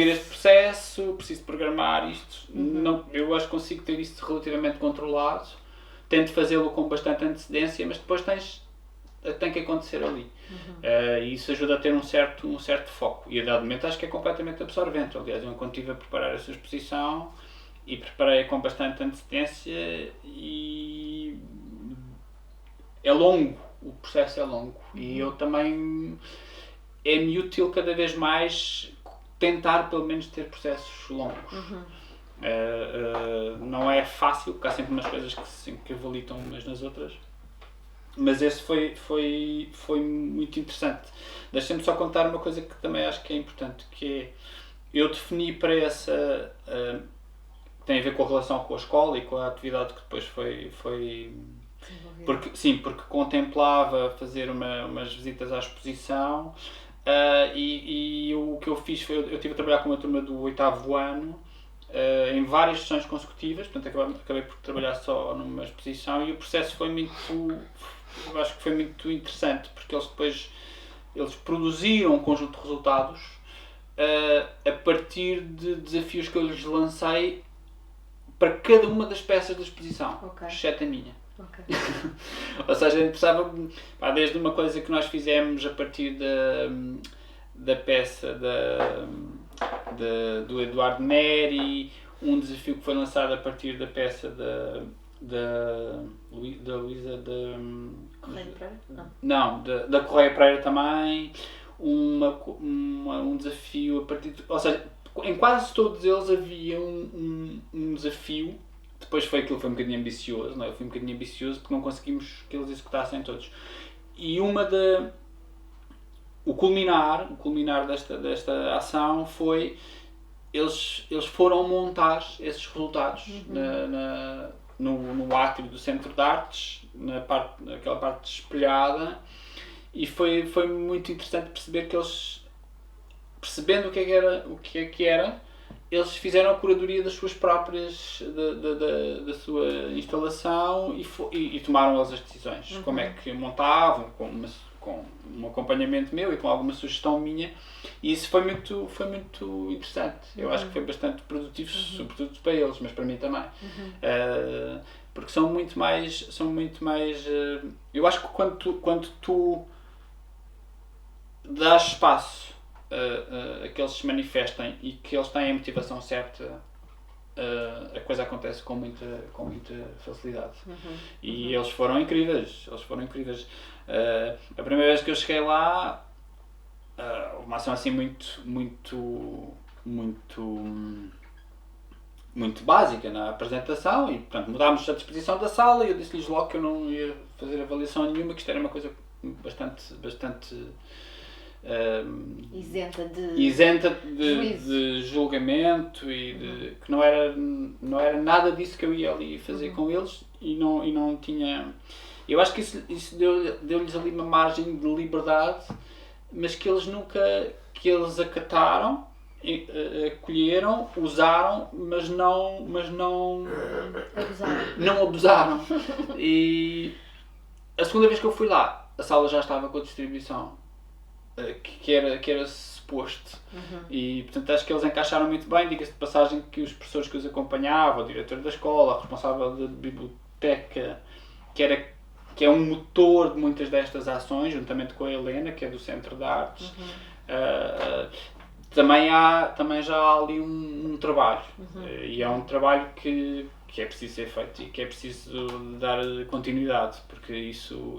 este processo, preciso programar isto. Não, eu acho que consigo ter isto relativamente controlado, tento fazê-lo com bastante antecedência, mas depois tem que acontecer ali. E isso ajuda a ter um certo foco. E a dado momento acho que é completamente absorvente. Aliás, eu quando estive a preparar essa exposição e preparei com bastante antecedência, e é longo, o processo é longo. E eu também é-me útil cada vez mais tentar pelo menos ter processos longos. Não é fácil, porque há sempre umas coisas que avalitam umas nas outras. Mas esse foi muito interessante. Deixa-me só contar uma coisa que também acho que é importante, que é, eu defini para essa... tem a ver com a relação com a escola e com a atividade que depois foi porque contemplava fazer umas visitas à exposição, e o que eu fiz foi, eu estive a trabalhar com uma turma do 8º ano, em várias sessões consecutivas, portanto acabei por trabalhar só numa exposição, e o processo eu acho que foi muito interessante, porque eles produziram um conjunto de resultados a partir de desafios que eu lhes lancei para cada uma das peças da exposição, exceto a minha. Ou seja, interessava-me, desde uma coisa que nós fizemos a partir da peça do Eduardo Neri, um desafio que foi lançado a partir da peça da Luísa Correia Pereira? Não, da Correia Pereira também, um desafio a partir ou seja, em quase todos eles havia um desafio. Depois foi um bocadinho ambicioso, não é? Eu fui um bocadinho ambicioso porque não conseguimos que eles executassem todos. E o culminar desta ação foi eles foram montar esses resultados no átrio do Centro de Artes, naquela parte espelhada, e foi muito interessante perceber que eles, percebendo o que é que era, eles fizeram a curadoria das suas próprias, da sua instalação, e tomaram eles as decisões. Como é que montavam, com um acompanhamento meu e com alguma sugestão minha, e isso foi muito interessante. Eu acho que foi bastante produtivo, sobretudo para eles, mas para mim também. Porque são muito mais eu acho que quando tu dás espaço a que eles se manifestem e que eles têm a motivação certa, a coisa acontece com muita facilidade. E eles foram incríveis. A primeira vez que eu cheguei lá, uma ação assim muito básica na apresentação, e portanto mudámos a disposição da sala, e eu disse-lhes logo que eu não ia fazer avaliação nenhuma, que isto era uma coisa bastante isenta de julgamento e que não era nada disso que eu ia ali fazer com eles e não tinha... Eu acho que isso deu-lhes ali uma margem de liberdade, mas que eles acataram, acolheram, usaram, mas não abusaram. E a segunda vez que eu fui lá, a sala já estava com a distribuição que era suposto. E portanto acho que eles encaixaram muito bem. Diga-se de passagem que os professores que os acompanhavam, o diretor da escola, a responsável da biblioteca, que é um motor de muitas destas ações, juntamente com a Helena, que é do Centro de Artes, também já há ali um trabalho. E é um trabalho que é preciso ser feito e que é preciso dar continuidade, porque isso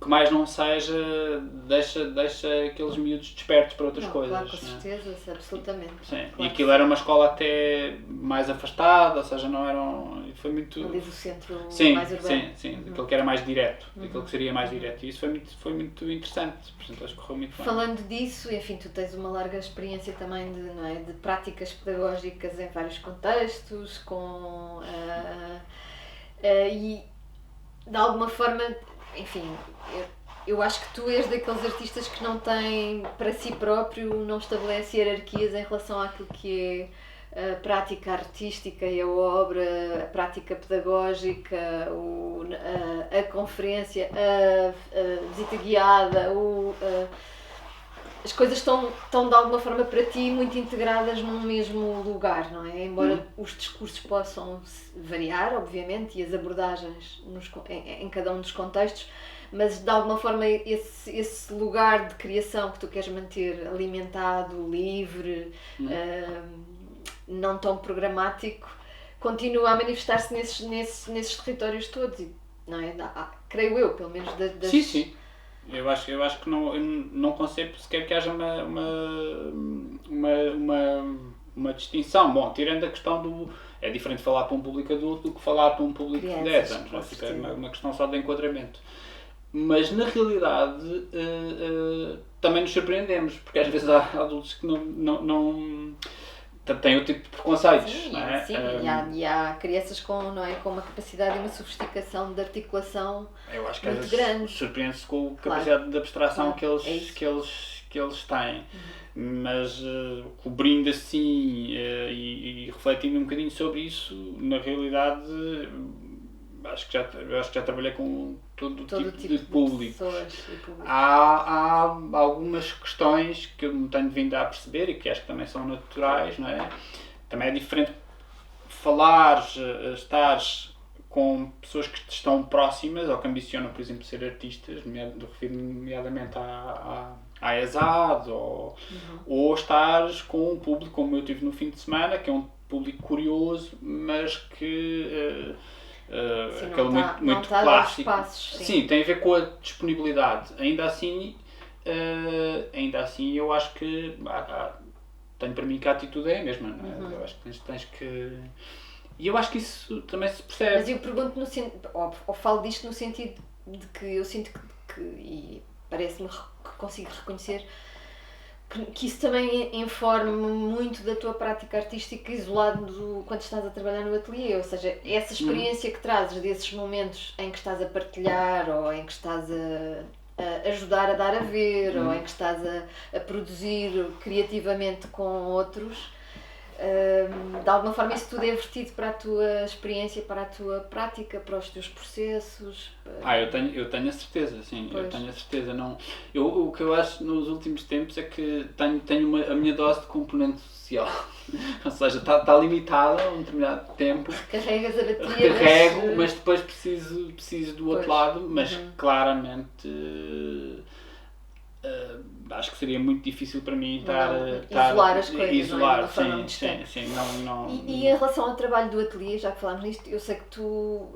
que mais não seja deixa aqueles miúdos despertos para outras coisas. Claro, com certeza, absolutamente. Sim. Claro. E aquilo era uma escola até mais afastada, ou seja, não eram... Foi muito... Ali do centro mais urbano. Sim, aquilo que era mais direto, aquilo que seria mais direto. E isso foi muito interessante, portanto acho que correu muito bem. Falando disso, enfim, tu tens uma larga experiência também de práticas pedagógicas em vários contextos, e de alguma forma... Enfim, eu acho que tu és daqueles artistas que não têm para si próprio, não estabelece hierarquias em relação àquilo que é a prática artística e a obra, a prática pedagógica, a conferência, a visita guiada, as coisas estão de alguma forma para ti muito integradas num mesmo lugar, não é? Embora os discursos possam variar, obviamente, e as abordagens em cada um dos contextos, mas de alguma forma esse lugar de criação que tu queres manter alimentado, livre, não tão programático, continua a manifestar-se nesses territórios todos, não é? Creio eu, pelo menos das... Sim. Eu acho que não concebo sequer que haja uma distinção. Bom, tirando a questão do... É diferente falar para um público adulto do que falar para um público de 10 anos. Não é? É uma questão só de enquadramento. Mas, na realidade, também nos surpreendemos, porque às vezes há adultos que não têm outro tipo de preconceitos. Sim, não é? Sim. E há crianças com uma capacidade e uma sofisticação de articulação eu acho que muito grande. Surpreende-se com a capacidade de abstração que eles têm. Mas cobrindo assim e refletindo um bocadinho sobre isso, na realidade acho que já trabalhei com todo tipo de público. Há algumas questões que eu me tenho vindo a perceber e que acho que também são naturais, não é? Também é diferente estares com pessoas que te estão próximas ou que ambicionam, por exemplo, ser artistas, refiro-me nomeadamente à ESAD, ou estares com um público como eu tive no fim de semana, que é um público curioso, mas que aquele muito clássico. Sim, tem a ver com a disponibilidade. Ainda assim eu acho que tenho para mim que a atitude é a mesma, não é? Eu acho que tens que... E eu acho que isso também se percebe. Mas eu pergunto ou falo disto no sentido de que eu sinto que e parece-me que consigo reconhecer que isso também informa muito da tua prática artística isolado quando estás a trabalhar no ateliê, ou seja, essa experiência que trazes desses momentos em que estás a partilhar ou em que estás a ajudar a dar a ver ou em que estás a produzir criativamente com outros, de alguma forma isso tudo é vertido para a tua experiência, para a tua prática, para os teus processos. Eu tenho a certeza, sim. Pois. Eu tenho a certeza. Não, o que eu acho nos últimos tempos é que tenho a minha dose de componente social. Ou seja, está limitada a um determinado tempo. Carregas a bateria. Recarrego, mas depois preciso do outro lado, mas claramente... acho que seria muito difícil para mim isolar as coisas, isolar, não é? sim, não. E em relação ao trabalho do ateliê, já que falámos nisto, eu sei que tu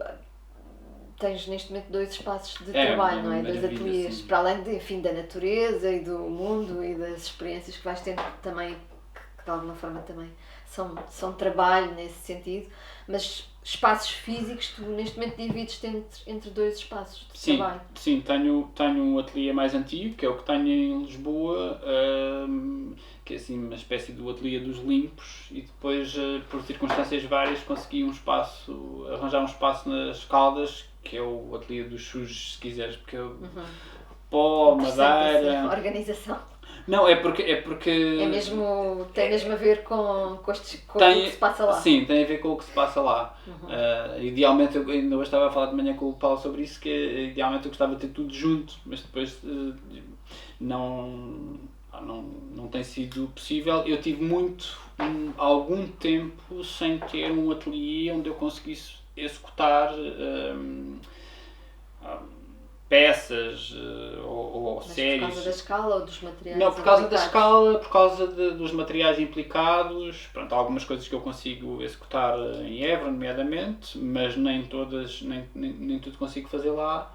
tens neste momento 2 espaços de trabalho, não é? 2 ateliês, sim. Para além da natureza e do mundo e das experiências que vais tendo também, que de alguma forma também são trabalho nesse sentido, mas espaços físicos, tu neste momento divides-te entre dois espaços de Sim, trabalho. sim, tenho um ateliê mais antigo, que é o que tenho em Lisboa, que é assim uma espécie do ateliê dos limpos, e depois, por circunstâncias várias, consegui arranjar um espaço nas Caldas, que é o ateliê dos sujos, se quiseres, porque eu pó, Interessante essa madeira... organização. Não, é porque É mesmo, tem mesmo a ver com o que se passa lá. Sim, tem a ver com o que se passa lá. Idealmente, eu ainda hoje estava a falar de manhã com o Paulo sobre isso, que idealmente eu gostava de ter tudo junto, mas depois não tem sido possível. Eu tive algum tempo sem ter um ateliê onde eu conseguisse executar peças ou Mas séries. por causa da escala ou dos materiais? Não, por causa da escala, por causa dos materiais implicados. Pronto, há algumas coisas que eu consigo executar em Évora, nomeadamente, mas nem tudo consigo fazer lá.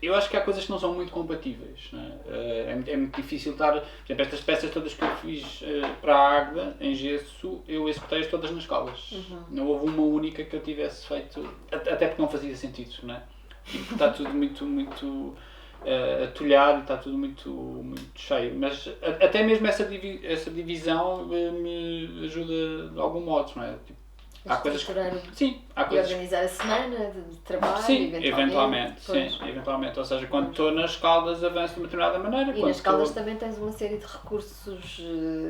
Eu acho que há coisas que não são muito compatíveis. Não é? É muito difícil estar... Por exemplo, estas peças todas que eu fiz para a Águeda, em gesso, eu executei-as todas nas Caldas. Não houve uma única que eu tivesse feito... Até porque não fazia sentido, não é? Porque está tudo muito atulhado e está tudo muito cheio. Mas até mesmo essa divisão me ajuda de algum modo, não é? Tipo, há coisas que... Sim, há coisas... E organizar a semana de trabalho, sim, eventualmente. Ou seja, quando estou nas Caldas avanço de uma determinada maneira. E nas Caldas também tens uma série de recursos,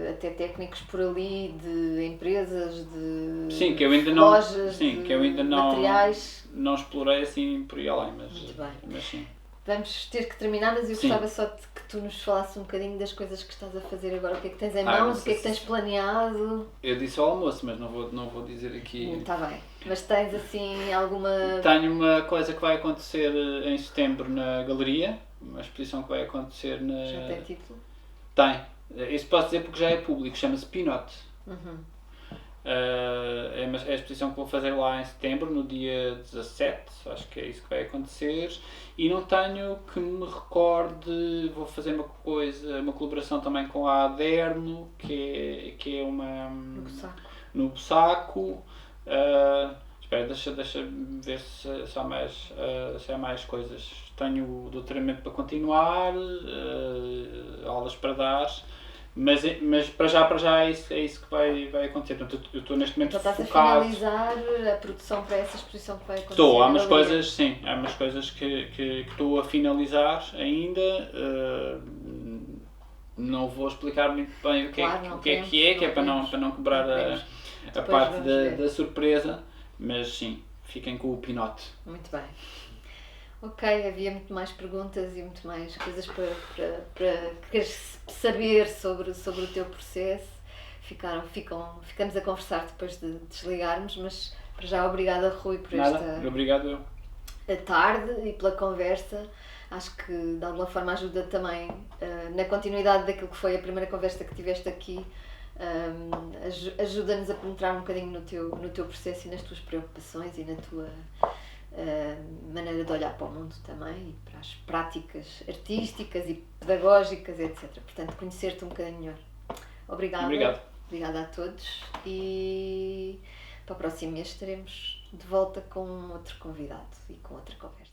até técnicos por ali, de empresas, de sim, que eu ainda lojas, que eu ainda materiais. Não explorei assim por aí além, mas, Muito bem. Mas sim. Vamos ter que terminar, mas eu gostava só de que tu nos falasses um bocadinho das coisas que estás a fazer agora. O que é que tens em mãos, o que é que tens planeado? Eu disse ao almoço, mas não vou dizer aqui. Está bem. Mas tens assim alguma... Tenho uma coisa que vai acontecer em setembro na Galeria, uma exposição que vai acontecer na... Já tem título? Tem. Isso posso dizer porque já é público, chama-se Pinot. É a exposição que vou fazer lá em setembro, no dia 17, acho que é isso que vai acontecer, e não tenho que me recorde, vou fazer uma colaboração também com a Aderno, que é uma... No Bussaco. Espera, deixa ver se há mais coisas. Tenho o doutoramento para continuar, aulas para dar. Mas para já é isso que vai acontecer. Portanto, eu estou neste momento focado. Estás a finalizar a produção para essa exposição que vai acontecer? Estou, há umas coisas que estou a finalizar ainda. Não vou explicar muito bem o que é para não quebrar a parte da surpresa, mas sim, fiquem com o Pinot. Muito bem. Ok, havia muito mais perguntas e muito mais coisas para queres saber sobre o teu processo. Ficamos a conversar depois de desligarmos, mas para já obrigada, Rui, por Obrigado eu. A tarde e pela conversa. Acho que de alguma forma ajuda também na continuidade daquilo que foi a primeira conversa que tiveste aqui. Ajuda-nos a penetrar um bocadinho no teu processo e nas tuas preocupações e na tua maneira de olhar para o mundo também e para as práticas artísticas e pedagógicas, etc. Portanto, conhecer-te um bocadinho melhor. Obrigada a todos e para o próximo mês estaremos de volta com outro convidado e com outra conversa.